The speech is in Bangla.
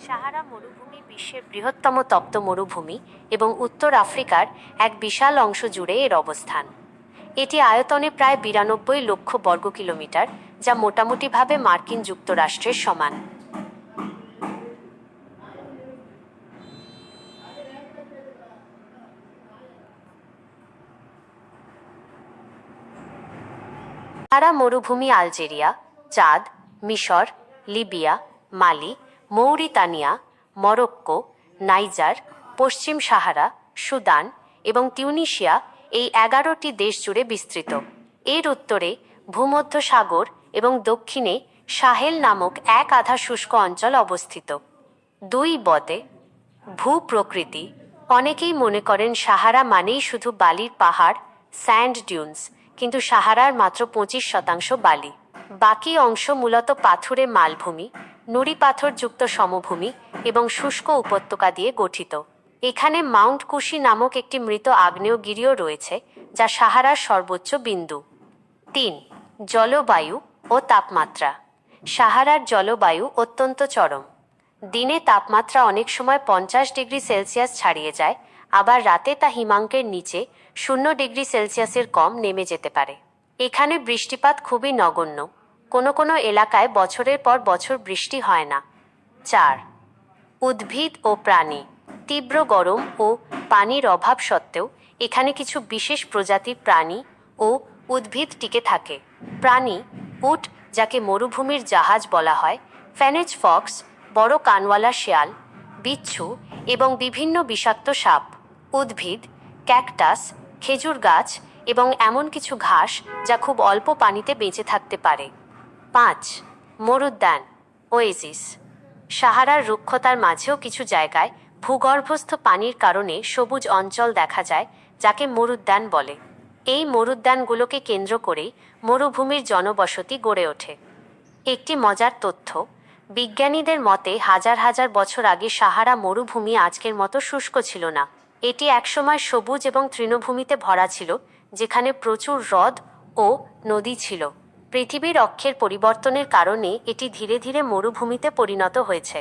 সাহারা মরুভূমি বিশ্বের বৃহত্তম তপ্ত মরুভূমি এবং উত্তর আফ্রিকার এক বিশাল অংশ জুড়ে এর অবস্থান। এটি আয়তনে প্রায় 92 লক্ষ বর্গ কিলোমিটার, যা মোটামুটিভাবে মার্কিন যুক্তরাষ্ট্রের সমান। সাহারা মরুভূমি আলজেরিয়া, চাদ, মিশর, লিবিয়া, মালি, মৌরিতানিয়া, মরক্কো, নাইজার, পশ্চিম সাহারা, সুদান এবং তিউনিসিয়া এই 11টি দেশ জুড়ে বিস্তৃত। এর উত্তরে ভূমধ্যসাগর এবং দক্ষিণে সাহেল নামক এক আধা শুষ্ক অঞ্চল অবস্থিত। 2 ভূপ্রকৃতি। অনেকেই মনে করেন সাহারা মানেই শুধু বালির পাহাড়, স্যান্ড ডিউনস, কিন্তু সাহারার মাত্র 25% বালি। বাকি অংশ মূলত পাথুরে মালভূমি, নুড়ি পাথরযুক্ত সমভূমি এবং শুষ্ক উপত্যকা দিয়ে গঠিত। এখানে মাউন্ট কুশি নামক একটি মৃত আগ্নেয়গিরিও রয়েছে, যা সাহারার সর্বোচ্চ বিন্দু। 3 জলবায়ু ও তাপমাত্রা। সাহারার জলবায়ু অত্যন্ত চরম। দিনে তাপমাত্রা অনেক সময় 50 ডিগ্রি সেলসিয়াস ছাড়িয়ে যায়, আবার রাতে তা হিমাঙ্কের নিচে 0 ডিগ্রি সেলসিয়াসের কম নেমে যেতে পারে। এখানে বৃষ্টিপাত খুবই নগণ্য, কোনো এলাকায় বছরের পর বছর বৃষ্টি হয় না। 4 উদ্ভিদ ও প্রাণী। তীব্র গরম ও পানির অভাব সত্ত্বেও এখানে কিছু বিশেষ প্রজাতির প্রাণী ও উদ্ভিদ টিকে থাকে। প্রাণী: উট, যাকে মরুভূমির জাহাজ বলা হয়, ফেনেজ ফক্স, বড় কানওয়ালা শেয়াল, বিচ্ছু এবং বিভিন্ন বিষাক্ত সাপ। উদ্ভিদ: ক্যাকটাস, খেজুর গাছ এবং এমন কিছু ঘাস যা খুব অল্প পানিতে বেঁচে থাকতে পারে। 5 মরুদ্যান, ওয়েসিস। সাহারার রুক্ষতার মাঝেও কিছু জায়গায় ভূগর্ভস্থ পানির কারণে সবুজ অঞ্চল দেখা যায়, যাকে মরুদ্যান বলে। এই মরুদ্যানগুলোকে কেন্দ্র করেই মরুভূমির জনবসতি গড়ে ওঠে। একটি মজার তথ্য: বিজ্ঞানীদের মতে হাজার হাজার বছর আগে সাহারা মরুভূমি আজকের মতো শুষ্ক ছিল না। এটি একসময় সবুজ এবং তৃণভূমিতে ভরা ছিল, যেখানে প্রচুর হ্রদ ও নদী ছিল। পৃথিবীর অক্ষের পরিবর্তনের কারণে এটি ধীরে ধীরে মরুভূমিতে পরিণত হয়েছে।